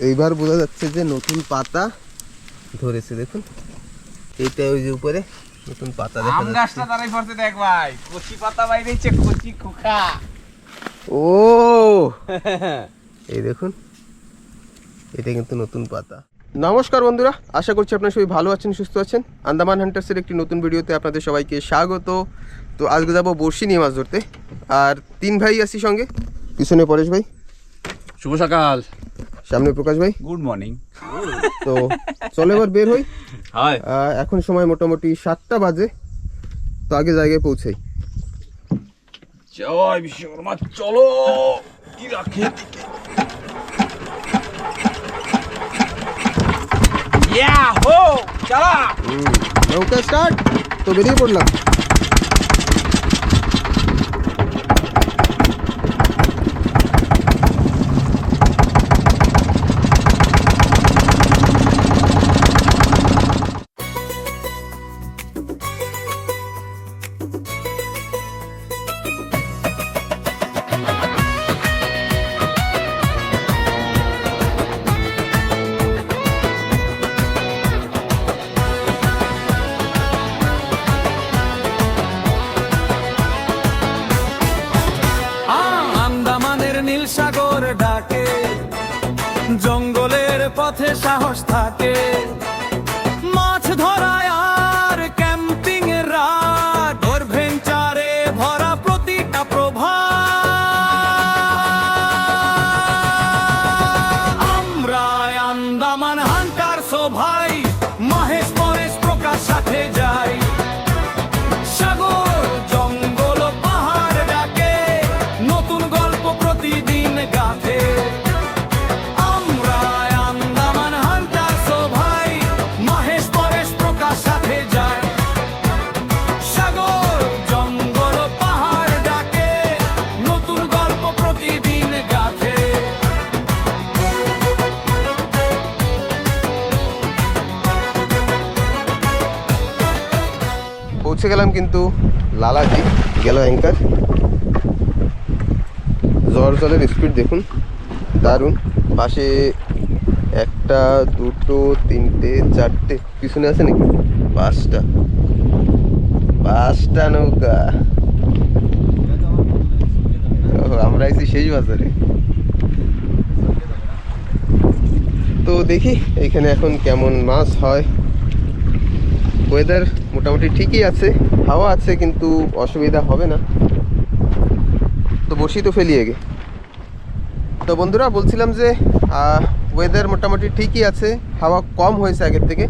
এইবার বোঝা যাচ্ছে যে নতুন পাতা ধরেছে। দেখুন এইটা ওই যে উপরে নতুন পাতা দেখা যাচ্ছে। আম গাছটা দাঁড়াই পড়তে দেখ ভাই, কচি পাতা বাইরেছে, কচি খোকা। ও এই দেখুন, এটা কিন্তু নতুন পাতা। নমস্কার বন্ধুরা, আশা করছি আপনারা সবাই ভালো আছেন, সুস্থ আছেন। আন্দামান হান্টার্সের একটি নতুন ভিডিওতে আপনাদের সবাইকে স্বাগত। তো আজকে যাবো বড়শি নিয়ে মাছ ধরতে, আর তিন ভাই আছি সঙ্গে। পিছনে পরেশ ভাই, শুভ সকাল। সামনে প্রকাশ ভাই, গুড মর্নিং। তো চলো এবার বের হই। হাই, এখন সময় মোটামুটি 7টা বাজে, তো আগে জায়গায় পৌঁছাই। জয় বিশ্বকর্মা, চলো কি রাখে দিকে। ইয়াহো, চালা। নৌকা স্টার্ট, তো বেরিয়ে পড়লাম। সাগর ডাকে, জঙ্গলের পথে সাহস থাকে, মাছ ধরায় আর ক্যাম্পিং এর রাত, অ্যাডভেঞ্চারে ভরা প্রতিটা প্রভাত। আমরা আন্দামান হান্টার্স ও ভাই, মহেশ পরেশ প্রকাশ সাথে যাই। সাগর জঙ্গল পাহাড় ডাকে, নতুন গল্প প্রতিদিন গাথে। আমরা আন্দামান হান্টার্স ও ভাই, মহেশ পরেশ প্রকাশ সাথে যাই। সাগর জঙ্গল পাহাড় ডাকে, নতুন গল্প প্রতিদিন গাথে। পৌঁছে গেলাম কিন্তু লালাজি, গেল অ্যাঙ্কার। জলের স্পিড দেখুন, দারুণ। পাশে একটা, দুটো, তিনটে, চারটে, পিছনে আছে নাকি পাঁচটা নৌকা। আমরা এসেছি সেই বাজারে। তো দেখি এখানে এখন কেমন মাছ হয়। ওয়েদার মোটামুটি ঠিকই আছে, হাওয়া আছে, কিন্তু অসুবিধা হবে না। তো বসি তো ফেলিয়ে গে। তো বন্ধুরা বলছিলাম যে ওয়েদার মোটামুটি ঠিকই আছে, হাওয়া কম হয়েছে আগের থেকে,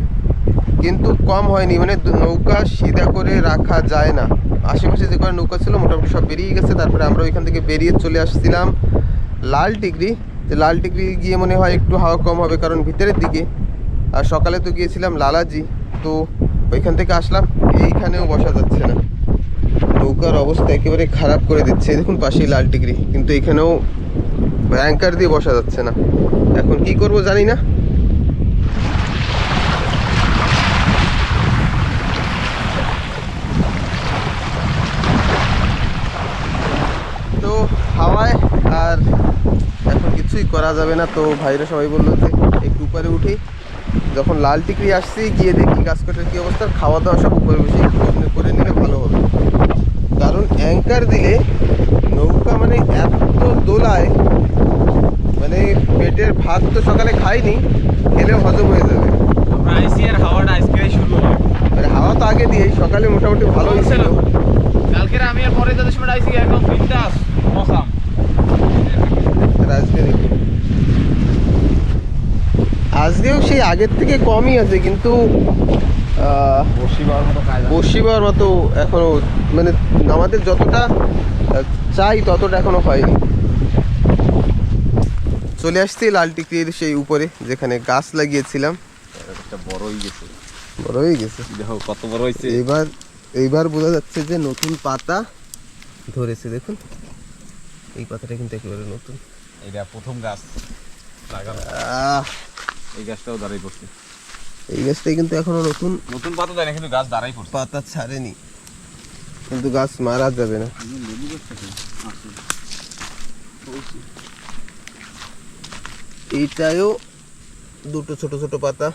কিন্তু কম হয়নি মানে নৌকা সিধা করে রাখা যায় না। আশেপাশে যে কটা নৌকা ছিল মোটামুটি সব বেরিয়ে গেছে। তারপরে আমরা ওইখান থেকে বেরিয়ে চলে আসছিলাম লাল টিকরি। লাল টিকরি গিয়ে মনে হয় একটু হাওয়া কম হবে, কারণ ভিতরের দিকে। আর সকালে তো গিয়েছিলাম লালাজি, তো ওইখান থেকে আসলাম। এইখানেও বসা যাচ্ছে না, নৌকার অবস্থা একেবারে খারাপ করে দিচ্ছে। দেখুন পাশেই লাল টিকরি, কিন্তু এখানেও অ্যাঙ্কার দিয়ে বসা যাচ্ছে না। এখন কি করব জানি না। তো হাওয়ায় আর এখন কিছুই করা যাবে না। তো ভাইরা সবাই বললো যে একটু উপরে উঠি। যখন লাল টিকরি আসছি, গিয়ে দেখি গাছকাটের কী অবস্থা। খাওয়া দাওয়া সব উপরে বসে করে নিলে ভালো হবে, কারণ অ্যাঙ্কার দিলে নৌকা মানে এত দোলায়, মানে পেটের ভাত তো সকালে খাইনি, খেলেও হজম হয়ে যাবে। আমরা আইসি আর হাওয়াটা আজকে শুরু হলো। মানে হাওয়া তো আগে দিয়েই সকালে মোটামুটি ভালোই ছিল। কালকের আমি আর পরে যাদের সময় আইসি একদম বিন্দাস মৌসুম। আজকে দেখুন, আজকেও সেই আগের থেকে কমই আছে, কিন্তু বসিবার মতো এখনো মানে আমাদের যতটা চাই ততটা এখনো হয়নি। চলে আসছি লাল টিকরির সেই উপরে, যেখানে গাছ লাগিয়েছিলাম। বড় হয়ে গেছে, দেখো কত বড় হয়েছে। এইবার বোঝা যাচ্ছে যে নতুন পাতা ধরেছে। দেখুন এই পাতাটা কিন্তু একেবারে নতুন। এটা প্রথম গাছ লাগানো। এই গাছটাও দাঁড়াই পড়ছে। এই গাছটাই কিন্তু এখনো নতুন পাতা দেয় না, কিন্তু গাছ দাঁড়াই পড়ছে। পাতা ছাড়েনি, কিন্তু গাছ মারা যাবে না। এইটাও দুটো ছোট ছোট পাতা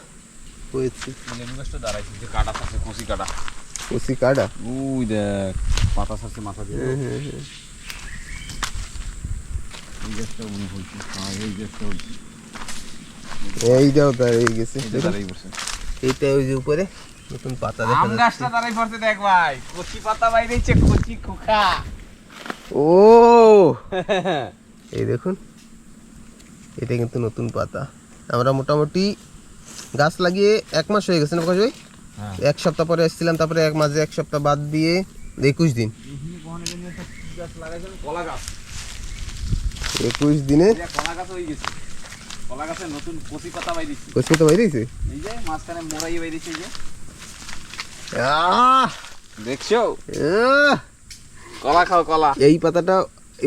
হয়েছে। লেবু গাছটা দাঁড়াইছে, যে কাটা আছে কচি কাটা, কচি কাটা। ওই দেখ পাতা ছাড়ছে মাথা দিয়ে। এই গাছটা উনি হয়েছে, হ্যাঁ এই গাছটা হয়েছে, এইটাও দাঁড়িয়ে গেছে। এইটা দাঁড়াই পড়ছে। এইটা ওই যে উপরে নতুন পাতা দেখা আম যাচ্ছে। গাছটা দাঁড়াই পড়ছে দেখ ভাই, কচি পাতা বাইরেছে, কচি খোকা। ও এই দেখুন, এটা কিন্তু নতুন পাতা। আমরা মোটামুটি গাছ লাগিয়ে 1 মাস হয়ে গেছে না প্রকাশ ভাই? হ্যাঁ। 1 সপ্তাহ পরে এসেছিলাম, তারপরে 1 মাসে 1 সপ্তাহ বাদ দিয়ে 21 দিন। গাছ লাগাইছেন কলা গাছ, 21 দিনে কলা গাছ হয়ে গেছে। কলা গাছের নতুন কচি পাতা বাইরেছে, কচি তো বাইরেছে। এই যে মাঝখানে মোড়াই বাইরেছে, এই যে আহ দেখছো, আহ! কলা খাও কলা। এই পাতাটা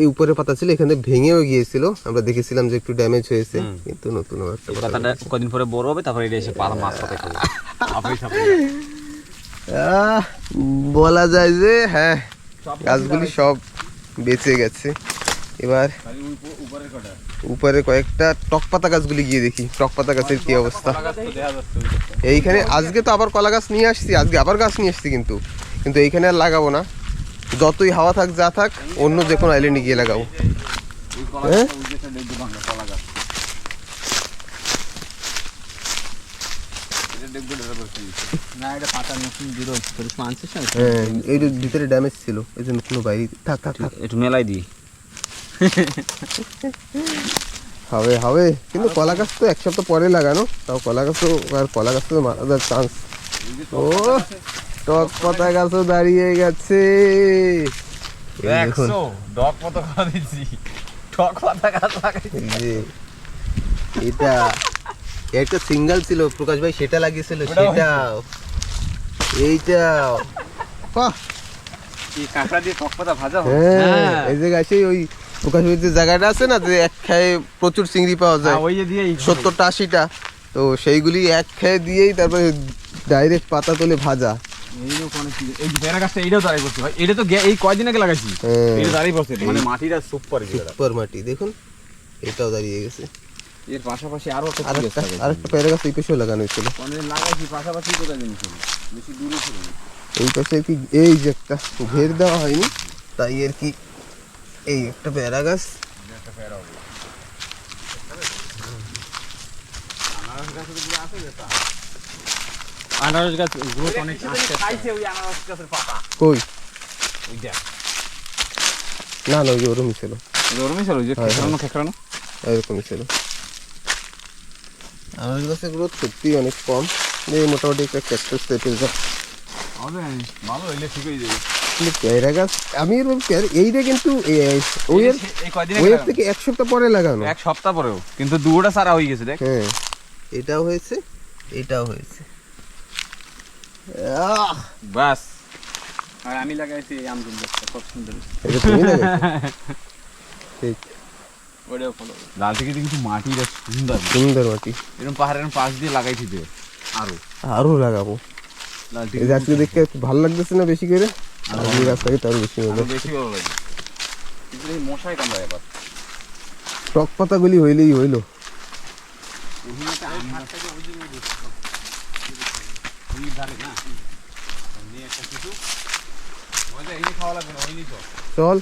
এই উপরের পাতা ছিল, এখানে ভেঙেও গিয়েছিল, আমরা দেখেছিলাম যে একটু ড্যামেজ হয়েছে, কিন্তু নতুন আবার একটা এই পাতা পাতাটা কদিন পরে বড় হবে, তারপরে এটা এসে পাতা মাছ সাথে খাবো। আপনি সাথে বলা যায় যে হ্যাঁ গাছগুলি সব বেঁচে গেছে। এবার উপরের কটা উপরে কয়েকটা টক পাতা গাছগুলি গিয়ে দেখি টক পাতা গাছের কি অবস্থা। কলা গাছ তো দেখা যাচ্ছে ওই যে। এইখানে আজকে তো আবার কলা গাছ নিয়ে আসছি, আজকে আবার গাছ নিয়ে আসছি, কিন্তু এইখানে আর লাগাবো না, যতই হাওয়া থাক যা থাক অন্য যে কোনো আইল্যান্ডে গিয়ে লাগাবো। ওই কলা হ্যাঁ? গাছটা ওই যে একটা দেখবো ভাঙা কলা গাছ। এটা দেখবো এটা বলছি। না এটা পাতা নতুন বের হচ্ছে, তোর মানছিস না? হ্যাঁ এই যে ভিতরে ড্যামেজ ছিল, এই জন্য কোনো বাইরে থাক থাক থাক একটু মেলাই দি। হবে হবে, কিন্তু কলা গাছ তো 1 সপ্তাহ পরে লাগানো, তাও কলা গাছ তো আর কলা গাছ তো মারা যাওয়ার চান্স। ও টক পাতা গাছও দাঁড়িয়ে গেছে। এই দেখুন, ডগ মতো করে দিচ্ছি, টক পাতা গাছ লাগাইছি। এই যে এটা একটা সিঙ্গেল ছিল প্রকাশ ভাই, সেটা লাগিয়েছিল, ওটাও সেটাও এইটাও। বাহ! কি কাঁকড়া দিয়ে টক পাতা ভাজা হয়? হ্যাঁ এই যে গাছে ওই প্রকাশ ভাইয়ের যে জায়গাটা আছে না, যে এক খায়ে প্রচুর চিংড়ি পাওয়া যায়, ওই যে দিয়ে 70টা 80টা, তো সেইগুলি এক খেয়ে দিয়েই তারপরে ডাইরেক্ট পাতা তুলে ভাজা। এই পেয়ারা গাছটা এইটাও দাঁড়াই পড়ছে ভাই, এটা তো এই কয়দিন আগে লাগাইছি, হ্যাঁ। এটা দাঁড়াই পড়ছে, মানে মাটিটা সুপার। সুপার মাটি দেখুন, এটাও দাঁড়িয়ে গেছে। এর পাশাপাশি আরো একটা আর গাছ একটা লাগাইছি, আরেকটা পেয়ারা গাছ এই পাশেও লাগানো হয়েছিল। অনেকদিন লাগাইছি পাশাপাশি, কোথায় জিনিস বেশি দূরে ছিল না। এই পাশে কি এই যে একটা ঘের দেওয়া হয়নি, তাই আর কি এই একটা পেয়ারা গাছ। একটা পেয়ারা হবে, আনারস গাছ তো আছে যেটা, আনারস গাছ গ্রোথ অনেক খাইছে, ওই আনারস গাছের পাতা কই? ওই দেখ, না না ওই যে ওরমই ছিল, ওরমই ছিল, ওই যে হ্যাঁ, খেকড়ানো খেকড়ানো। এরকমই ছিল। আনারস গাছের গ্রোথ সত্যি অনেক কম, এই মোটামুটি একটা ক্যাকটাস টাইপের গাছ। হবে ভালো হইলে ঠিক হয়ে যাবে। কিন্তু পেয়ারা গাছ আমি এর এইটা কিন্তু ওয়ের এই কয়দিন ওয়ের থেকে 1 সপ্তাহ পরে লাগানো। এক সপ্তাহ পরেও কিন্তু দুটোটা সারা হয়ে গেছে দেখ। হ্যাঁ এটাও হয়েছে, এটাও হয়েছে। বাস, আর আমি লাগাইছি আম গাছটা, কত সুন্দর। এটা তুমি লাগাইছো? ঠিক, ওটাও ফলো লাল থেকে কিন্তু মাটিটা সুন্দর, সুন্দর মাটি। এরকম পাহাড়ের পাশ দিয়ে লাগাইছি দে আরো আরো লাগাবো। লাল এই গাছকে দেখতে একটু ভালো লাগতেছে না বেশি করে, আর এই গাছটাকে তার বেশি ভালো। বেশি ভালো লাগে, কিন্তু এই মশাই কামড়ায় এবার। টক পাতাগুলি হইলেই হইলো। চল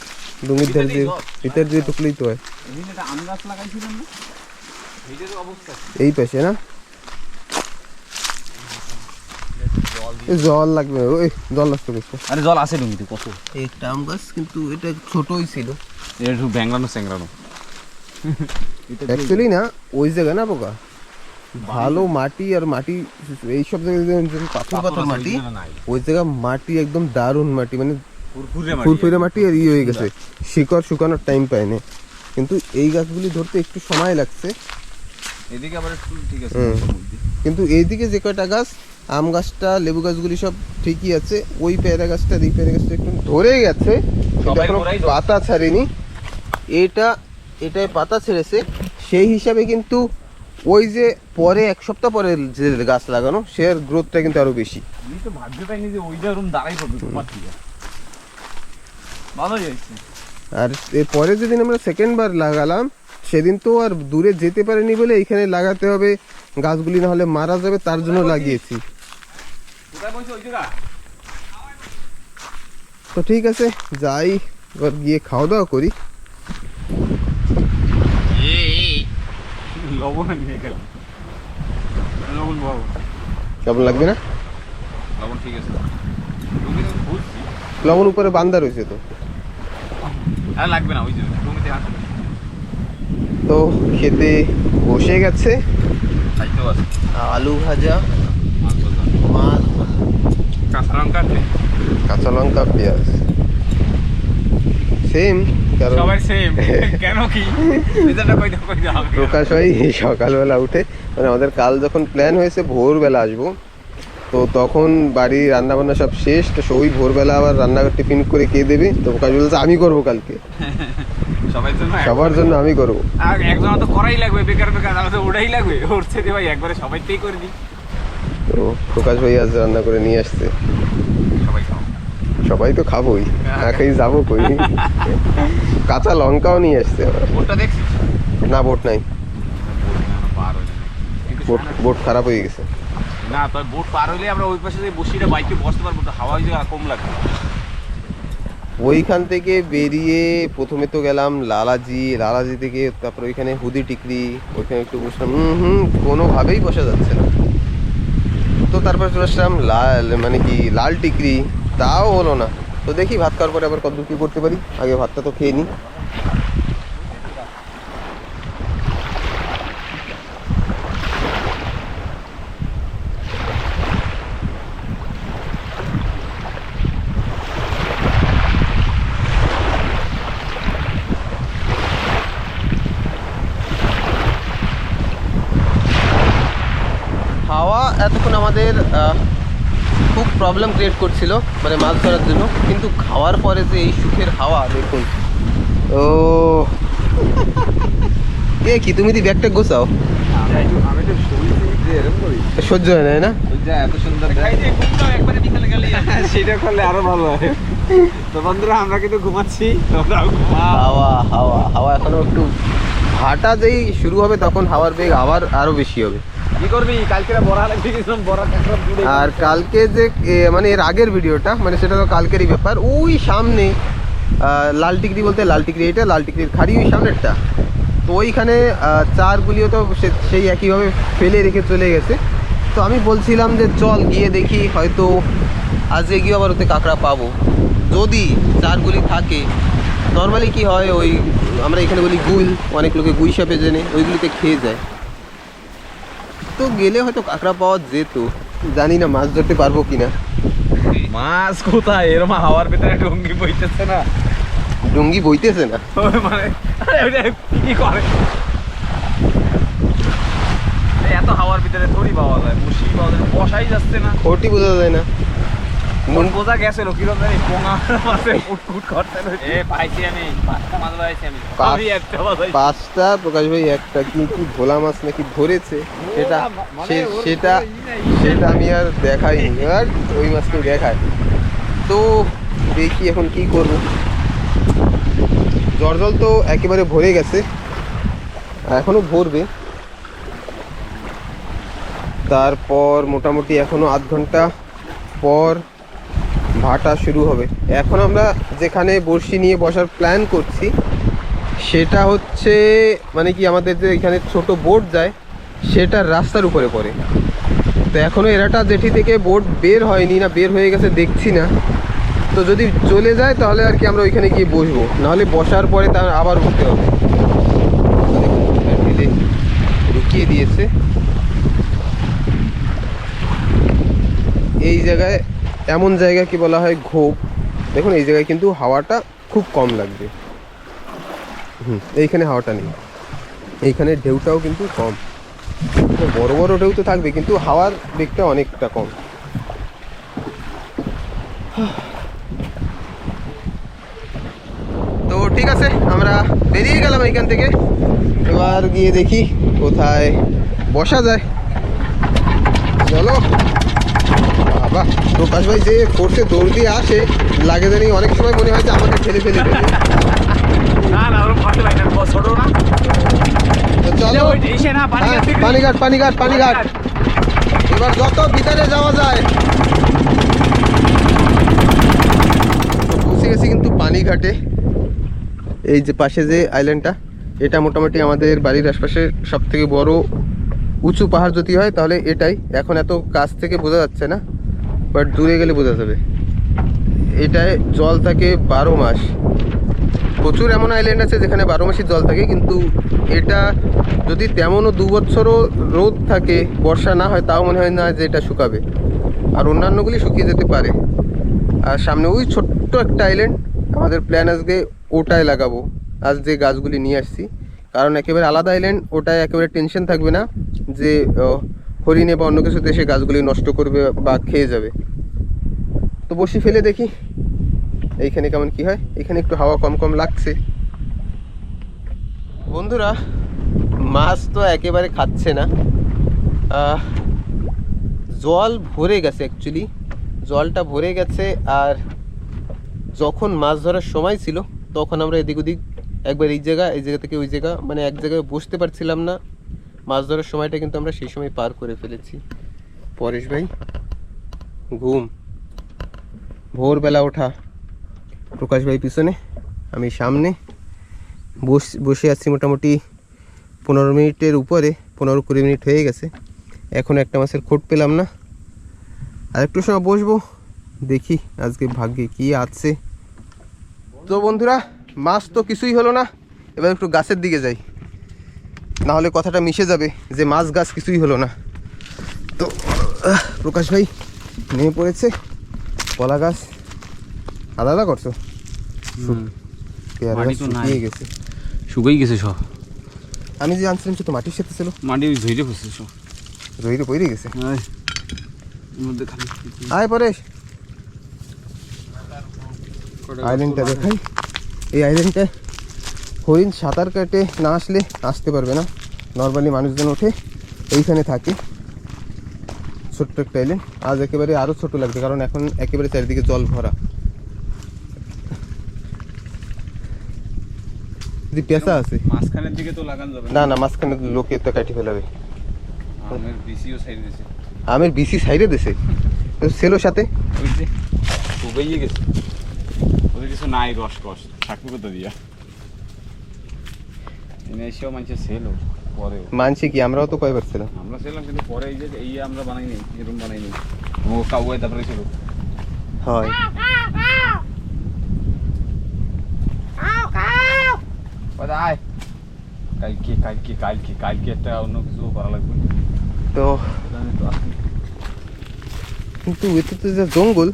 ডুঙ্গির ধার দিয়ে ভিতর দিয়ে টুকলেই তো হয়। আম গাছ লাগাইছিলাম না, এইটার অবস্থা এই পাশে না এই জল লাগবে, ওই জল লাগতো কিছু। আরে জল আছে ডুঙ্গিতে কত, একটা আম গাছ, কিন্তু এটা ছোটই ছিল এটা একটু ব্যাংলানো স্যাংলানো। অ্যাকচুয়ালি না, ওই জায়গা না পোকা ভালো মাটি, আর মাটি এইসব জায়গায় পাথর পাথর মাটি, ওই জায়গা মাটি একদম দারুণ মাটি, মানে ফুরফুরে মাটি, আর ইয়ে হয়ে গেছে, শিকড় শুকানোর টাইম পায়নি। কিন্তু এই গাছগুলি ধরতে একটু সময় লাগছে। এদিকে আবার একটু ঠিক আছে, কিন্তু এইদিকে যে কয়টা গাছ, আম গাছটা লেবু গাছগুলি সব ঠিকই আছে, ওই পেয়ারা গাছটা এই পেয়ারা গাছটা একটু ধরে গেছে, কিন্তু সবাই এখনো গোড়াই ধরে। পাতা ছাড়েনি। এটায় পাতা ছেড়েছে, সেই হিসাবে কিন্তু ওই যে পরে 1 সপ্তাহ পরে যে গাছ লাগানো, সে গ্রোথটা কিন্তু আরো বেশি। আমি তো ভাবতে পাইনি যে ওইটা রুম দাঁড়াই পড়বে তোমার থেকে, ভালোই হয়েছে। আর এরপরে যেদিন আমরা সেকেন্ড বার লাগালাম, সেদিন তো আর দূরে যেতে পারেনি বলে এইখানে লাগাতে হবে, গাছগুলি না হলে মারা যাবে, তার জন্য লাগিয়েছি। কোথায় বলছো ওই জায়গা? তো ঠিক আছে, যাই এবার গিয়ে খাওয়া দাওয়া করি। লবণ নিয়ে গেলাম, লবণ বাবু কেমন লাগবে না? লবণ ঠিক আছে, বুঝছি। লবণ উপরে বান্ধা রয়েছে তো। আর লাগবে না, ওই যে জমিতে আছে তো খেতে বসে গেছে, খাইতেও আছে। আলু ভাজা, মাছ ভাজা, মাছ ভাজা, কাঁচা লঙ্কা আছে, কাঁচা লঙ্কা, পেঁয়াজ, সেম। কারণ সবাই সেম। কেন কি রেজাল্টটা কই দাও হবে? প্রকাশ ভাই সকালবেলা উঠে, মানে আমাদের কাল যখন প্ল্যান হয়েছে ভোরবেলা আসবো, তো তখন বাড়ি রান্না বান্না সব শেষ, তো ওই ভোরবেলা আবার রান্না টিফিন করে কে দেবে, তো প্রকাশ বলছে আমি করবো কালকে, সবার জন্য সবার জন্য আমি করবো। আর একজন তো করাই লাগবে, বেকার বেকার আমাদের ওটাই লাগবে, উঠছে যে ভাই একবারে সবাইতেই করে দিই। তো প্রকাশ ভাই আজ রান্না করে নিয়ে আসছে, সবাই খাও। সবাই তো খাবোই, না খাই যাবো কই। কাঁচা লঙ্কাও নিয়ে আসছে আবার। বোটটা দেখছিস? না, বোট নাই, পার হয়ে যাবে। কিন্তু বোট বোট খারাপ হয়ে গেছে। না, তবে বোট পার হলে আমরা ওই পাশে বসিটা বাইকে বসতে পারবো, তো হাওয়া হয়ে কম লাগবে। ওইখান থেকে বেরিয়ে প্রথমে তো গেলাম লালাজি থেকে তারপর ওইখানে হুদি টিকরি, ওইখানে একটু বসলাম, কোনোভাবেই বসা যাচ্ছে না। তো তারপর চলে আসলাম লাল টিকরি, তাও হলো না। তো দেখি ভাত খাওয়ার পরে আবার কত কী করতে পারি, আগে ভাতটা তো খেয়ে নিই। হাওয়া এতক্ষণ আমাদের খুব প্রবলেম ক্রিয়েট করছিল, মানে মাছ ধরার জন্য, কিন্তু খাওয়ার পরে যে এই সুখের হাওয়া দেখুন। ও এ কি, তুমি দি ব্যাগটা গোছাও, আমি তো শুনছি যে এরকম করি, সহ্য হয় না, না? এত সুন্দর একবারে বিকালে গেলে সেটা করলে আরো ভালো হয়। তো বন্ধুরা, আমরা কিন্তু ঘুমাচ্ছি, তোমরাও ঘুমাও। হাওয়া হাওয়া হাওয়া এখনো একটু, ভাটা যেই শুরু হবে তখন হাওয়ার বেগ আবার আরো বেশি হবে। কি করবি? কালকে বড়া লাগবে গেছিলাম, বড়া কাঁকড়া জুড়ে। আর কালকে যে মানে এর আগের ভিডিওটা, মানে সেটা তো কালকেরই ব্যাপার, ওই সামনে লাল টিকরি বলতে লাল টিকরি, এটা লাল টিকরির খাড়ি ওই সামনেরটা, তো ওইখানে চারগুলিও তো সেই একইভাবে ফেলে রেখে চলে গেছে। তো আমি বলছিলাম যে চল গিয়ে দেখি, হয়তো আজকে গিয়ে আবার ওতে কাঁকড়া পাবো, যদি চারগুলি থাকে। নর্মালি কি হয়, ওই আমরা এখানে বলি গুইল, অনেক লোকে গুই সাপে জেনে ওইগুলিতে খেয়ে যায়, তো গেলে হয়তো কাঁকড়া পাওয়া যেত। জানি না মাছ ধরতে পারবো কিনা। মাছ কোথায়, এরকম হাওয়ার ভিতরে ডুঙ্গি বইতেছে না, ডুঙ্গি বইতেছে না, মানে কি করে এত হাওয়ার ভিতরে থরি পাওয়া যায়, বসি পাওয়া যায়, বসাই যাচ্ছে না, ওটি বোঝা যায় না। মন বোঝা গেছিল কিরকম জানি, পোঙা মাছে ফুটফুট করতে। এ পাইছি আমি, 5টা মাছ পাইছি আমি, আমি একটা মাছ পাইছি। 5টা, প্রকাশ ভাই একটা কিন্তু ভোলা মাছ নাকি ধরেছে, সেটা সেটা সেটা আমি আর দেখাইনি, আর ওই মাছকে দেখায়। তো দেখি এখন কি করব, জল তো একেবারে ভরে গেছে, এখনো ভরবে। তারপর মোটামুটি এখনো আধ ঘন্টা পর ভাটা শুরু হবে। এখন আমরা যেখানে বড়শি নিয়ে বসার প্ল্যান করছি, সেটা হচ্ছে মানে কি আমাদের যে এখানে ছোট বোট যায়, সেটা রাস্তার উপরে পড়ে। তো এখনও এরাটা জেটি থেকে বোট বের হয়নি, না বের হয়ে গেছে দেখছি না। তো যদি চলে যায় তাহলে আর কি আমরা ওইখানে গিয়ে বসবো, নাহলে বসার পরে তার আবার উঠতে হবে। ঢুকিয়ে দিয়েছে এই জায়গায়, এমন জায়গা কি বলা হয় ঘোপ। দেখুন এই জায়গায় কিন্তু হাওয়াটা খুব কম লাগবে, এইখানে হাওয়াটা নেই, এইখানে ঢেউটাও কিন্তু কম। বড় বড় ঢেউ তো থাকবে, কিন্তু হাওয়ার বেগটা অনেকটা কম। তো ঠিক আছে, আমরা বেরিয়ে গেলাম এইখান থেকে, এবার গিয়ে দেখি কোথায় বসা যায়। চলো বাবা, প্রকাশ ভাই যে ফোর্সে দৌড় দিয়ে আসে, লাগে জানি অনেক সময় মনে হয় যে আমাকে ফেলে ফেলে দেবে। না না ওরকম ফাটে ভাই না ছোট না তো চলো ওই এসে না পানি হ্যাঁ, গাছ পানিঘাট এবার যত ভিতরে যাওয়া যায়। তো পৌঁছে গেছি কিন্তু পানিঘাটে। এই যে পাশে যে আইল্যান্ডটা, এটা মোটামুটি আমাদের বাড়ির আশপাশে সব থেকে বড় উঁচু পাহাড় যদি হয় তাহলে এটাই। এখন এত কাছ থেকে বোঝা যাচ্ছে না, বাট দূরে গেলে বোঝা যাবে। এটায় জল থাকে 12 মাস। প্রচুর এমন আইল্যান্ড আছে যেখানে 12 মাসই জল থাকে, কিন্তু এটা যদি তেমনও 2 বছরও রোদ থাকে, বর্ষা না হয়, তাও মনে হয় না যে এটা শুকাবে। আর অন্যান্যগুলি শুকিয়ে যেতে পারে। আর সামনে ওই ছোট্ট একটা আইল্যান্ড, আমাদের প্ল্যান আজকে ওটায় লাগাবো। আজ যে গাছগুলি নিয়ে আসছি, কারণ একেবারে আলাদা আইল্যান্ড, ওটায় একেবারে টেনশন থাকবে না যে হরিণে বা অন্য কিছুতে এসে গাছগুলি নষ্ট করবে বা খেয়ে যাবে। তো বসি ফেলে দেখি এইখানে কেমন কি হয়। এখানে একটু হাওয়া কম কম লাগছে। বন্ধুরা, মাছ তো একেবারে খাচ্ছে না। জল ভরে গেছে, অ্যাকচুয়ালি জলটা ভরে গেছে। আর যখন মাছ ধরার সময় ছিল তখন আমরা এদিক ওদিক একবার এই জায়গা থেকে ওই জায়গা, মানে এক জায়গায় বসতে পারছিলাম না। মাছ ধরার সময়টা কিন্তু আমরা সেই সময় পার করে ফেলেছি। পরেশ ভাই ঘুম, ভোরবেলা ওঠা, প্রকাশ ভাই পিছনে, আমি সামনে বসে আছি। মোটামুটি 15 মিনিটের উপরে, 15-20 মিনিট হয়ে গেছে। এখন একটা মাছের খোঁট পেলাম না। আর একটু সময় বসবো, দেখি আজকে ভাগ্যে কি আছে। তো বন্ধুরা, মাছ তো কিছুই হলো না। এবার একটু গাছের দিকে যাই, না হলে কথাটা মিশে যাবে যে মাছ গাছ কিছুই হলো না। তো প্রকাশ ভাই নেমে পড়েছে। কলা গাছ আলাদা করছো? পেয়ারা গাছ শুকিয়ে গেছে, শুকিয়ে গেছে সব। আমি যে আনছিলাম সে তো মাটির সাথে ছিল, মাটি ধুইতে বসছে সব, রইরে পড়ে গেছে। মধ্যে খালি আয় পরেশ, আইল্যান্ডটা দেখাই। এই আইল্যান্ডটা হরিণ সাঁতার কাটে না আসলে আসতে পারবে না। নর্মালি মানুষজন ওঠে, এইখানে থাকে। ছোট্ট একটা আইল্যান্ড। আজ একেবারে আরও ছোট লাগবে, কারণ এখন একেবারে চারিদিকে জল ভরা। যদি পেঁচা আছে মাঝখানের দিকে তো লাগানো যাবে না, না মাঝখানে লোকে তো কাটি ফেলাবে। আমের বিসিও সাইড দিয়েছে, আমের বিসি সাইডে দেশে ছেলের সাথে ওই যে শুকিয়ে গেছে। ওদের কিছু নাই, রস কস থাকবে কোথা দিয়া। এনে এসেও মানুষের সেল পরেও মানছি কি, আমরাও তো কয়বার ছিলাম। আমরা ছিলাম, কিন্তু পরে এই যে এই আমরা বানাইনি, এরকম বানাইনি। ও কাউয়াই তারপরে ছিল হয়। আয় কালকে একটা অন্য কিছু করা লাগবে। তো কিন্তু এতে তো যা জঙ্গল,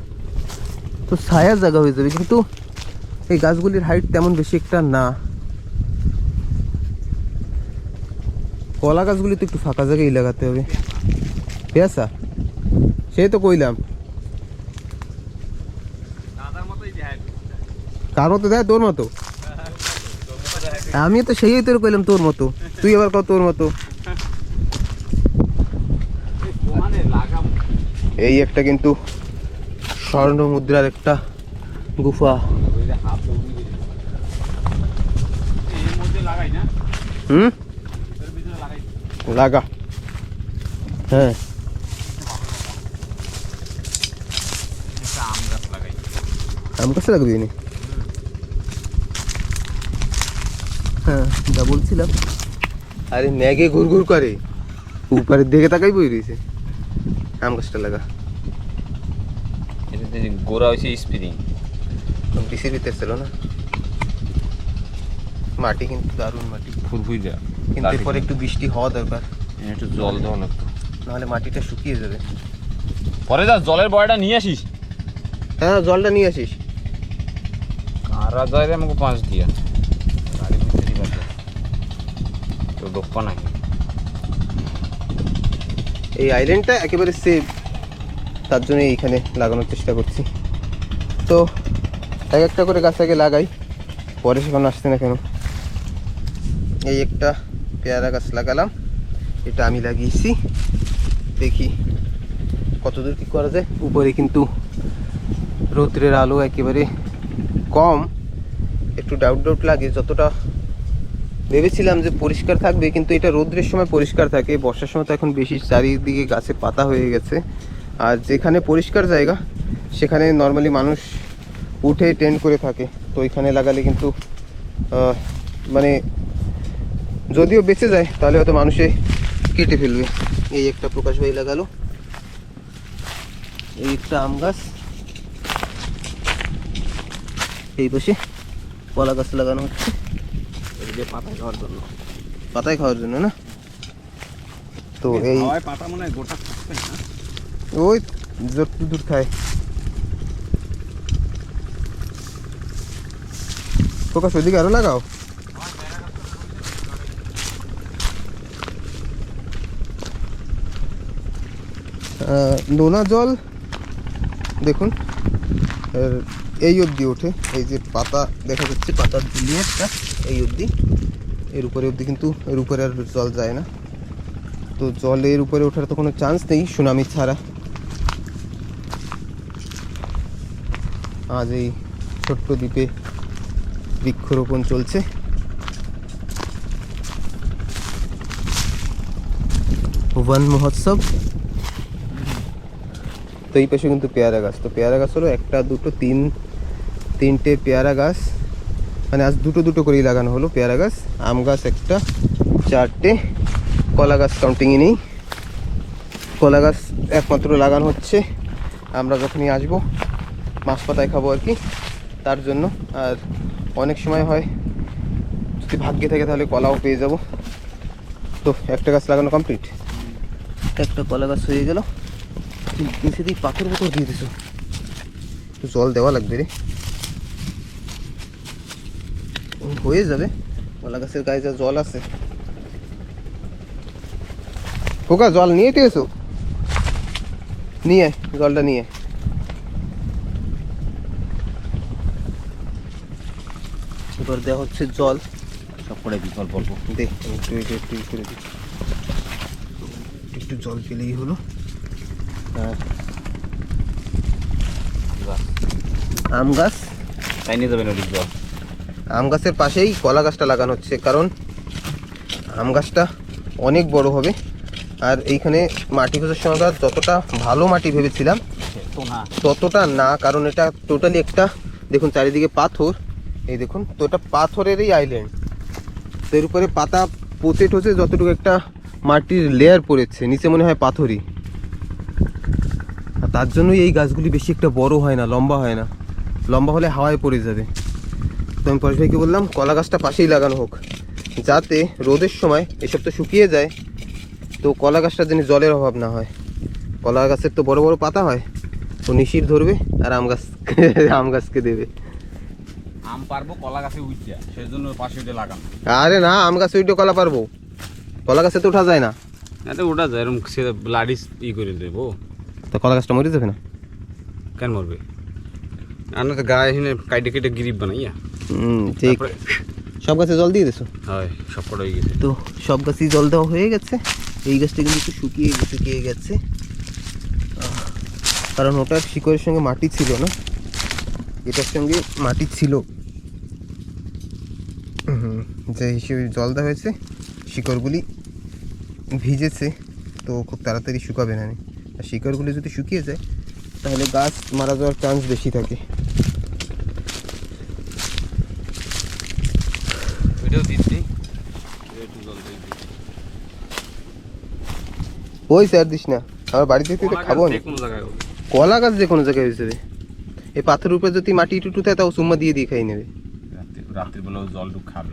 তো ছায়া জায়গা হয়ে যাবে, কিন্তু এই গাছগুলির হাইট তেমন বেশি একটা না। কলা গাছগুলি তো একটু ফাঁকা জায়গায় লাগাতে হবে। পেঁচা সেই তো কইলাম, কার মতো দেয় তোর মতো। আমি তো সেই তোর কইলাম তোর মতো, তুই আবার কত তোর মতো। এই একটা কিন্তু স্বর্ণ মুদ্রার একটা গুফা। হুম, লাগা। হ্যাঁ, আম গাছ লাগবে নি। হ্যাঁ, যা বলছিলাম। আরে ম্যাগে ঘুরঘুর করে, উপরের দিকে তাকাই বই রয়েছে। আম গাছটা লাগা। গোড়া হয়েছে স্প্রিং, বৃষ্টির ভিতরে ছিল না। মাটি কিন্তু দারুণ মাটি, ফুরফুই দেওয়া, কিন্তু এরপরে একটু বৃষ্টি হওয়া দরকার, একটু জল দেওয়া লাগতো, নাহলে মাটিটা শুকিয়ে যাবে। পরে যা জলের বয়টা নিয়ে আসিস। হ্যাঁ, জলটা নিয়ে আসিস। আর যায় আমাকে 5 দিয়া গাড়ি ভিতরেই বাজে তো দক্ষ নাই। এই আইল্যান্ডটা একেবারে সেফ, তার জন্য এইখানে লাগানোর চেষ্টা করছি। তো এক একটা করে গাছ আগে লাগাই, পরে সেখানে আসছে না কেন। এই একটা পেয়ারা গাছ লাগালাম, এটা আমি লাগিয়েছি। দেখি কতদূর কী করা যায়। উপরে কিন্তু রৌদ্রের আলো একেবারে কম, একটু ডাউট লাগে। যতটা ভেবেছিলাম যে পরিষ্কার থাকবে, কিন্তু এটা রোদ্রের সময় পরিষ্কার থাকে, বর্ষার সময় তো এখন বেশি চারিদিকে গাছে পাতা হয়ে গেছে। আর যেখানে পরিষ্কার জায়গা সেখানে নর্মালি মানুষ উঠে টেন্ড করে থাকে, তো এখানে লাগালে কিন্তু মানে যদিও বেঁচে যায় তাহলে হয়তো মানুষে কেটে ফেলবে। এই একটা প্রকাশ ভাই লাগালো, এই একটা আম গাছ, এই পাশে কলা গাছ লাগানো হচ্ছে পাতা খাওয়ার জন্য। পাতায় খাওয়ার জন্য না, তো এই হাওয়ায় পাতা মনে হয় গোটা থাকবে না, ওই যতটুকু দূর খায়। প্রকাশ ওইদিকে আরো লাগাও। নোনা জল দেখুন এই অবধি ওঠে, এই যে পাতা দেখা যাচ্ছে, পাতার লেয়ারটা এই অবধি, এর উপরে অবধি, কিন্তু এর উপরে আর জল যায় না। তো জলের উপরে ওঠার তো কোনো চান্স নেই সুনামি ছাড়া। আজ এই ছোট্ট দ্বীপে বৃক্ষরোপণ চলছে। বন মহোৎসব। তো এই পাশে কিন্তু পেয়ারা গাছ, তো পেয়ারা গাছ হলো একটা দুটো তিনটে পেয়ারা গাছ, মানে আজ দুটো করেই লাগানো হলো পেয়ারা গাছ। আম গাছ একটা, চারটে, কলা গাছ কাউন্টিংয়ে নেই। কলা গাছ একমাত্র লাগানো হচ্ছে আমরা যখনই আসবো মাছ পাতায় খাবো আর কি, তার জন্য। আর অনেক সময় হয় যদি ভাগ্যে থাকে তাহলে কলাও পেয়ে যাব। তো একটা গাছ লাগানো কমপ্লিট, একটা কলা গাছ হয়ে গেল। নিচে দিয়ে পাথর পাথর দিয়ে দিছো, তো জল দেওয়া লাগবে রে, হয়ে যাবে। কলা গাছের গায়ে যা জল আছে। খোকা জল নিয়ে এসো, নিয়ে জলটা নিয়ে। এবার দেওয়া হচ্ছে জল, সব করে বিকল্প অল্প দেখ একটু করে দিই, একটু জল পেলেই হলো। আর আম গাছ, তাই নিয়ে যাবেন ওদিক জল। আম গাছের পাশেই কলা গাছটা লাগানো হচ্ছে, কারণ আম গাছটা অনেক বড় হবে। আর এইখানে মাটি খোঁজার সময় যতটা ভালো মাটি ভেবেছিলাম তো না, ততটা না, কারণ এটা টোটালি একটা, দেখুন চারিদিকে পাথর, এই দেখুন, তো এটা পাথরেরই আইল্যান্ড। তো এর উপরে পাতা পচে ঠচে যতটুকু একটা মাটির লেয়ার পড়েছে, নিচে মনে হয় পাথরই। আর তার জন্যই এই গাছগুলি বেশি একটা বড় হয় না, লম্বা হয় না, লম্বা হলে হাওয়ায় পড়ে যাবে। তো আমি পরেশ ভাইকে বললাম কলা গাছটা পাশেই লাগানো হোক, যাতে রোদের সময় এসব তো শুকিয়ে যায়, তো কলা গাছটার জন্য জলের অভাব না হয়। কলা গাছের তো বড় বড় পাতা হয়, ও নিশির ধরবে আর আম গাছকে দেবে। আম পারবো কলা গাছে উঠছে, সেই জন্য পাশে উঠে লাগানো। আরে না, আম গাছে উঠে কলা পারবো, কলা গাছে তো ওঠা যায় না। এতে ওটা যায় এরকম সে ব্লাডি ই করে দেবো, তো কলা গাছটা মরে যাবে না? কেন মরবে? আর না তো গায়ে এখানে কাইটে কেটে গিরিপ বানাইয়া। ঠিক। সব গাছে জল দিয়ে দিছো? হয়, সব কটা হয়ে গেছে। তো সব গাছেই জল দেওয়া হয়ে গেছে। এই গাছটা কিন্তু একটু শুকিয়ে গেছে, কারণ ওটার শিকড়ের সঙ্গে মাটি ছিল না, এটার সঙ্গে মাটি ছিল। যে হিসেবে জল দেওয়া হয়েছে শিকড়গুলি ভিজেছে, তো খুব তাড়াতাড়ি শুকাবে না। আর শিকড়গুলি যদি শুকিয়ে যায় তাহলে গাছ মারা যাওয়ার চান্স বেশি থাকে। ওইটাও দিচ্ছি, একটু জল দিয়ে দিই। ওই স্যার দিস না, আমার বাড়িতে তুই তো খাবো না। কোনো জায়গায় হবে। কলা গাছ যে কোনো জায়গায় হয়ে যাবে। এই পাথরের উপরে যদি মাটি একটু থাকে তাও চুম্মা দিয়ে খাই নেবে। রাত্রিবেলাও জলটুক খাবে,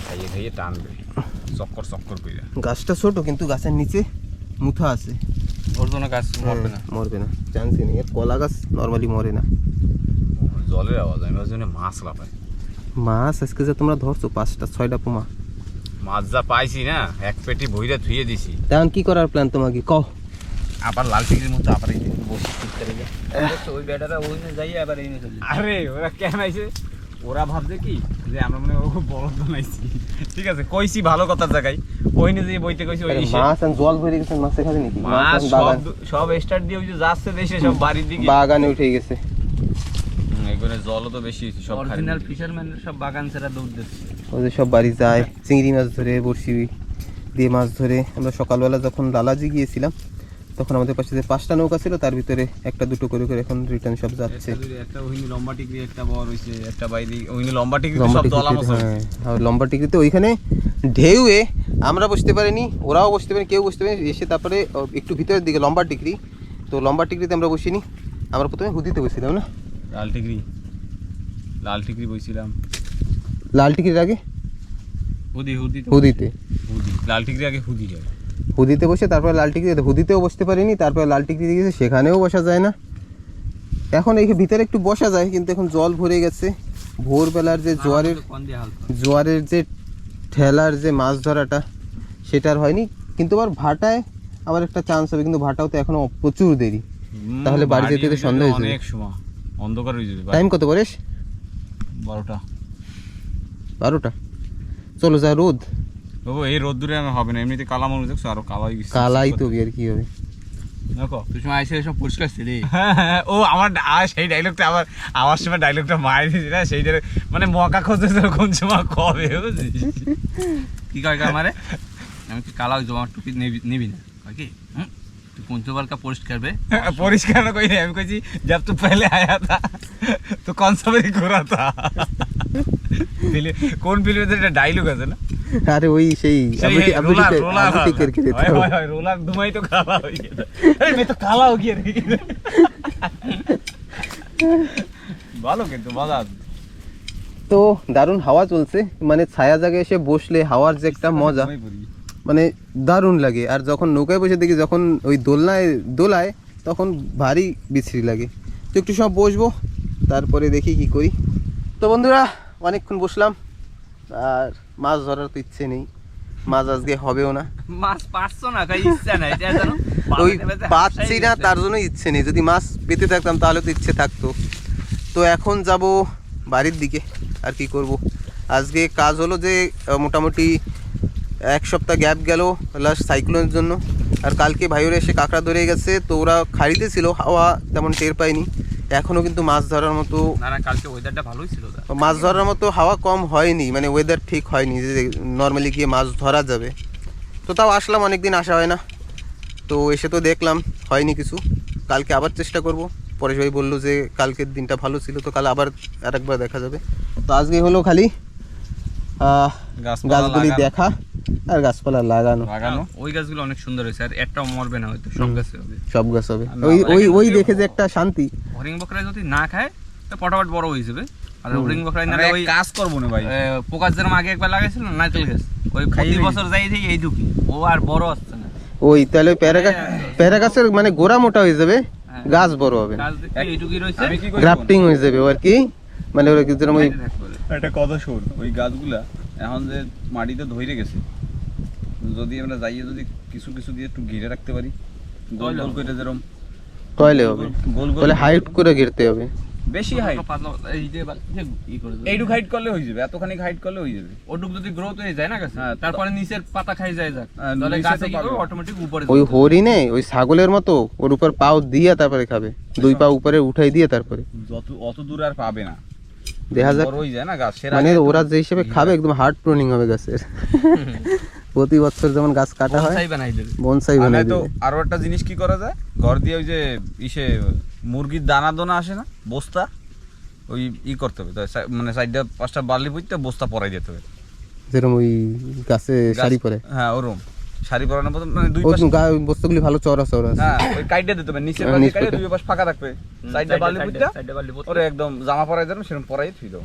খাইয়ে টানবে চক্কর করে। গাছটা ছোট কিন্তু গাছের নিচে মুথা আছে, ওর জন্য গাছ মরবে না, মরবে না, চান্সই নেই। আর কলা গাছ নর্মালি মরে না। জলের আওয়াজ, আমি ওর জন্য মাছ লাফাই। মাছ আজকে যে তোমরা ধরছো 5টা 6টা পোমা মাছ যা পাইছি না, এক পেটি ভইরা ধুয়ে দিছি। তেমন কি করার প্ল্যান তোমাকে কও? আবার লাল টিকির মধ্যে আবার এই বসে করে যায় ওই বেটারা ওইনে যাই আবার এইনে চলে। আরে ওরা কেন আইছে? ওরা ভাবছে কি যে আমরা মনে ও বড় বানাইছি। ঠিক আছে, কইছি ভালো কথার জায়গায়, ওইনে যে বইতে কইছি ওই মাছ আর জল ভরে গেছে, মাছে খাবে নাকি? মাছ সব স্টার্ট দিয়ে ওই যে যাচ্ছে দেশে সব বাড়ির দিকে বাগানে উঠে গেছে। এখানে জলও তো বেশি হয়েছে, সব অরিজিনাল ফিশারম্যানের সব বাগান ছেড়া দৌড় দিচ্ছে। ওদের সব বাড়ি যায় চিংড়ি মাছ ধরে, বড়শি দিয়ে মাছ ধরে। আমরা সকালবেলা যখন লালাজি গিয়েছিলাম তখন আমাদের পাশে যে 5টা নৌকা ছিল তার ভিতরে একটা দুটো করে করে এখন রিটার্ন সব যাচ্ছে। একটা ওইনি লম্বা টিকরি, একটা বড় হইছে, একটা বাইরে ওইনি লম্বা টিকরি সব দলা মাছ হইছে। হ্যাঁ, আর লম্বা টিকিতে ওইখানে ঢেউয়ে আমরা বসতে পারিনি, ওরাও বসতে পারেনি, কেউ বসতে পারেনি। এসে তারপরে একটু ভিতরের দিকে লম্বা টিকরি, তো লম্বা টিকরিতে আমরা বসিনি, আমরা প্রথমে হুদিতে বসছিলাম না, লাল টিকরি বইছিলাম। লাল টিকরির আগে হুদি হুদিতে, লাল টিকরি আগে হুদি যায়। হুদিতে বসে তারপরে লাল টিকরি, হুদিতেও বসতে পারিনি, তারপরে লাল টিকরি গেছে, সেখানেও বসা যায় না। এখন এই ভিতরে একটু বসা যায়, কিন্তু এখন জল ভরে গেছে। ভোরবেলার যে জোয়ারের যে ঠেলার যে মাছ ধরাটা সেটা আর হয়নি, কিন্তু আবার ভাটায় আবার একটা চান্স হবে, কিন্তু ভাটাও তো এখনো প্রচুর দেরি, তাহলে বাড়ি যেতে যেতে সন্ধ্যা হয়ে যাবে। অনেক সময় অন্ধকার হয়ে যাবে। টাইম কত করিস? 12টা। চলো যা, রোদ বাবু এই রোদ্দুরে আমি হবে না, এমনিতে কালা মনে দেখছো, আরো কালা হয়ে গেছে। কালাই তো আর কি হবে। দেখো তুই সময় আইসে সব পরিষ্কার ছিলি। ও আমার সেই ডায়লগটা আমার সময় ডায়লগটা মারি দিয়েছি না, সেইটা মানে মকা খোঁজে কোন সময় কবে বুঝছিস? কি কয় আমারে, আমি কি কালা জমা টুপি নিবি না কি? তুই पंचोबार का पोस्ट कर बे পরিষ্কার না কইনি, আমি কইছি जब तू पहले आया था तो कौन सा मेरी घोड़ा था। কোন ফিল্মে একটা ডায়লগ আছে না, আরে ওই সেই रोलर धुआई तो काला हो गया, अरे मैं तो काला हो गया रे। ভালো কিন্তু মজা আছে। তো দারুণ হাওয়া চলছে, মানে ছায়া জায়গায় এসে বসলে হাওয়ার যে একটা মজা মানে দারুণ লাগে। আর যখন নৌকায় বসে দেখি যখন ওই দোলায় তখন ভারী বিশ্রী লাগে। তো একটু সময় বসবো, তারপরে দেখি কি করি। তো বন্ধুরা অনেকক্ষণ বসলাম, আর মাছ ধরার তো ইচ্ছে নেই, মাছ আজকে হবেও না। মাছ পাচ্ছ না, কাই ইচ্ছা নাই, এটা জানো ওই পাচ্ছি না তার জন্য ইচ্ছে নেই, যদি মাছ পেতে থাকতাম তাহলে তো ইচ্ছে থাকতো। তো এখন যাব বাড়ির দিকে, আর কি করব। আজকে কাজ হলো যে মোটামুটি 1 সপ্তাহ গ্যাপ গেল লাস্ট সাইক্লোনের জন্য, আর কালকে ভাইয়েরা এসে কাঁকড়া ধরে গেছে, তো ওরা খাড়িতে ছিল, হাওয়া তেমন টের পায়নি। এখনও কিন্তু মাছ ধরার মতো না, কালকে ওয়েদারটা ভালোই ছিল, মাছ ধরার মতো হাওয়া কম হয়নি, মানে ওয়েদার ঠিক হয়নি যে নর্মালি গিয়ে মাছ ধরা যাবে। তো তাও আসলাম, অনেকদিন আসা হয় না, তো এসে তো দেখলাম হয়নি কিছু। কালকে আবার চেষ্টা করব। পরেশ ভাই বললো যে কালকের দিনটা ভালো ছিল, তো কাল আবার আরেকবার দেখা যাবে। তো আজকে হলো খালি গাছগুলি দেখা আর গাছপালা লাগানো। ওই গাছগুলো অনেক সুন্দর হয়েছে, আর একটাও মরবে না, হয়তো সব গাছ হবে, সব গাছ হবে। ওই দেখে যে একটা শান্তি। হরিং বকরা যদি না খায় তো পটাপট বড় হয়ে যাবে। আর হরিং বকরা না ওই কাজ করবো না ভাই, পোকার যেরকম আগে একবার লাগাইছিল নারকেল গাছ, ওই প্রতি বছর যাই থেকে এই ঢুকি, ও আর বড় হচ্ছে না। ওই তাহলে প্যারা গাছের মানে গোড়া মোটা হয়ে যাবে, গাছ বড় হবে না, এইটুকুই রয়েছে, গ্রাফটিং হয়ে যাবে আর কি। মানে ওরা কি যেরকম ওই একটা কথা শোন, ওই গাছগুলা এখন যে মাটিতে ধরে গেছে, যদি আমরা যাইয়ে যদি কিছু কিছু দিয়ে একটু ঘিরে রাখতে পারি, গোল গোল করে যেরকম তয়লে হবে, গোল গোল তাহলে হাইট করে ঘিরতে হবে, বেশি হাইট এইটুক হাইট করলে হয়ে যাবে, এতখানি হাইট করলে হয়ে যাবে। ওটুক যদি গ্রোথ হয়ে যায় না গাছ, হ্যাঁ, তারপরে নিচের পাতা খাই যায় যাক, তাহলে গাছে কি করবে অটোমেটিক উপরে ওই হরিণে ওই ছাগলের মতো ওর উপর পাও দিয়ে তারপরে খাবে, 2 পা উপরে উঠাই দিয়ে তারপরে অত দূর আর পাবে না, দেখা যাক। বড় হয়ে যায় না গাছ, মানে ওরা যে হিসেবে খাবে একদম হার্ড প্রনিং হবে গাছের। প্রতি বছর যেমন গাছ কাটা হয় বনসাই বানাই তো। দেবে। আরো একটা জিনিস কি করা যায়, ঘর দিয়ে ওই যে মুরগির দানা দোনা আসে না, বস্তা, ওই করতে হবে, মানে 4-5টা বার্লি পুঁততে বস্তা পরাই দিতে হবে, যেরকম ওই গাছে শাড়ি পরে। হ্যাঁ ওরকম শাড়ি পরানোর মতো, মানে 2 পাশ বস্তাগুলি ভালো চওড়া চওড়া। হ্যাঁ ওই কাইটে দিতে হবে, নিচের পাশে কাইটে 2 পাশ ফাঁকা রাখবে, 4টা বার্লি পুঁততে ওরে একদম জামা পরাই দেন, সেরকম পরাই থুই দাও,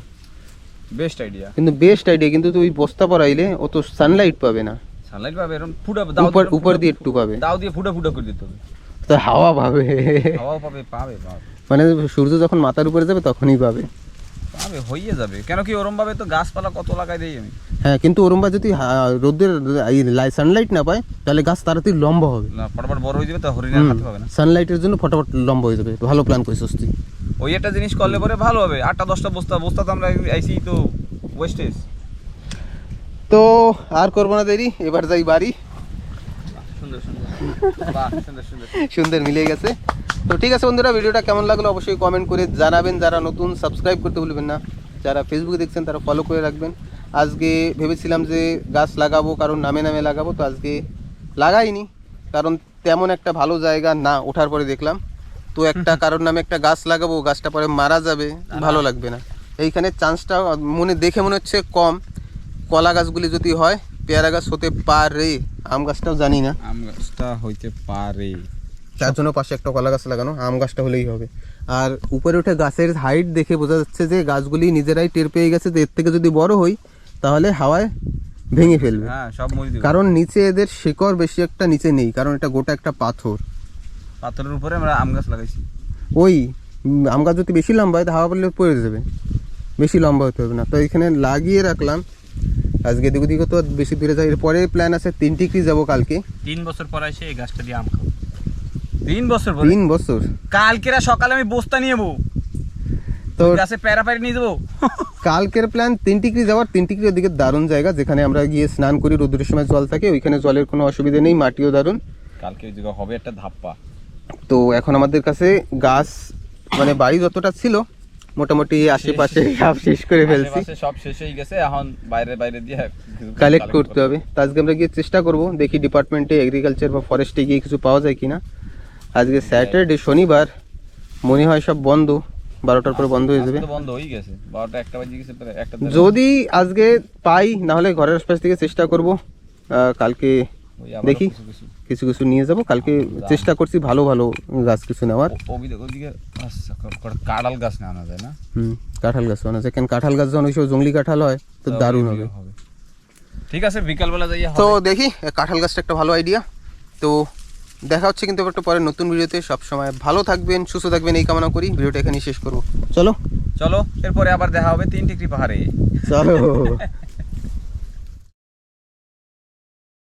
বেস্ট আইডিয়া। কিন্তু বেস্ট আইডিয়া, কিন্তু তুই বস্তা পরাইলে ও তো সানলাইট পাবে না, সানলাইট পাবে এরকম ফুটা উপর দিয়ে একটু পাবে, দাও দিয়ে ফুটা ফুটা করে দিতে হবে, তো হাওয়া পাবে, হাওয়া পাবে পাবে মানে সূর্য যখন মাথার উপরে যাবে তখনই পাবে, পাবে হয়ে যাবে। কেন কি ওরম ভাবে তো গাছপালা কত লাগাই দেই আমি। হ্যাঁ কিন্তু ওরমবা যদি রোদের সানলাইট না পায় তাহলে গাছ তাড়াতাড়ি লম্বা হবে না, ফটাফট বড় হয়ে যাবে, তো হরিণের হাতে পাবে না, সানলাইটের জন্য ফটাফট লম্বা হয়ে যাবে। ভালো প্ল্যান কইছস তুই। ওই একটা জিনিস করলে পরে ভালো হবে। 8টা-10টা বস্তা তো আমরা আইছি তো ওয়েস্টেজ। তো আর করবো না দেরি, এবার যাই বাড়ি। সুন্দর সুন্দর বাহ সুন্দর সুন্দর। সুন্দর মিলে গেছে। তো ঠিক আছে বন্ধুরা, ভিডিওটা কেমন লাগলো অবশ্যই কমেন্ট করে জানাবেন। যারা নতুন সাবস্ক্রাইব করতে ভুলবেন না, যারা ফেসবুকে দেখছেন তারা ফলো করে রাখবেন। আজকে ভেবেছিলাম যে গাছ লাগাবো, কারণ নামে নামে লাগাবো, তো আজকে লাগাইনি, কারণ তেমন একটা ভালো জায়গা না। ওঠার পরে দেখলাম তো একটা কারোর নামে একটা গাছ লাগাবো, গাছটা পরে মারা যাবে, ভালো লাগবে না। এইখানে চান্সটা দেখে মনে হচ্ছে কম। কলা গাছগুলি যদি হয়, পেয়ারা গাছ হতে পারে, আম গাছটাও জানি না, আম গাছটা হইতে পারে। তার জন্য পাশে একটা কলা গাছ লাগানো, আম গাছটা হলেই হবে। আর উপরে উঠে গাছের হাইট দেখে বোঝা যাচ্ছে যে গাছগুলি নিজেরাই টের পেয়ে গেছে যে এর থেকে যদি বড় হই তাহলে হাওয়ায় ভেঙে ফেলবে। হ্যাঁ সব মরে দিবে। কারণ নিচে এদের শিকড় বেশি একটা নিচে নেই, কারণ এটা গোটা একটা পাথর। পাথরের উপরে আমরা আম গাছ লাগাইছি। ওই আম গাছ যদি বেশি লম্বা হয়, হাওয়া পড়লে পড়ে যাবে, বেশি লম্বা হতে হবে না। তো এখানে লাগিয়ে রাখলাম। আজকে এদিক ওদিকে তো বেশি দূরে যাই, এরপরে প্ল্যান আছে 3 ডিগ্রি যাবো কালকে। 3 বছর পর এসে এই গাছটা দিয়ে আম খাবো। 3 বছর পরে? 3 বছর। কালকেরা সকালে আমি বস্তা নিয়ে যাবো, তো গাছে প্যারা পাড়ি নিয়ে যাবো। কালকের প্ল্যান 3 ডিগ্রি যাওয়ার। 3 ডিগ্রি ওদিকে দারুণ জায়গা, যেখানে আমরা গিয়ে স্নান করি, রোদ্রের সময় জল থাকে, ওইখানে জলের কোনো অসুবিধা নেই, মাটিও দারুণ। কালকে ওই জায়গা হবে একটা ধাপ্পা। তো এখন আমাদের কাছে গাছ মানে বাড়ি যতটা ছিল মোটামুটি আশেপাশে সব শেষ করে ফেলছি, আশেপাশে সব শেষ হয়ে গেছে, এখন বাইরে বাইরে দিয়ে কালেক্ট করতে হবে। তো আজকে আমরা গিয়ে চেষ্টা করব, দেখি ডিপার্টমেন্টে এগ্রিকালচার বা ফরেস্টে গিয়ে কিছু পাওয়া যায় কিনা। আজকে স্যাটারডে, শনিবার, মনে হয় সব বন্ধ, 12টার পরে বন্ধ হয়ে যাবে। তো বন্ধ হয়ে গেছে, 12টা 1টা বাজে গেছে, প্রায় 1টা। যদি আজকে পাই, না হলে ঘরের আশপাশ থেকে চেষ্টা করব। কালকে দেখি কিছু কিছু নিয়ে যাব। কালকে চেষ্টা করছি ভালো ভালো গাছ কিছু নেওয়ার। ওদিকে কাঁঠাল গাছ না আনা যায় না? কাঁঠাল গাছ আনা যায়, কেন কাঁঠাল গাছ যখন ওইসব জঙ্গলি কাঁঠাল হয় তো দারুণ হবে। ঠিক আছে, বিকালবেলা যাই। তো দেখি, কাঁঠাল গাছটা একটা ভালো আইডিয়া। তো দেখা হচ্ছে কিন্তু একটু পরে নতুন ভিডিওতে। সব সময় ভালো থাকবেন, সুস্থ থাকবেন এই কামনা করি। ভিডিওটা এখানেই শেষ করব। চলো চলো, এরপরে আবার দেখা হবে 3 ডিগ্রি পাহাড়ে। চলো।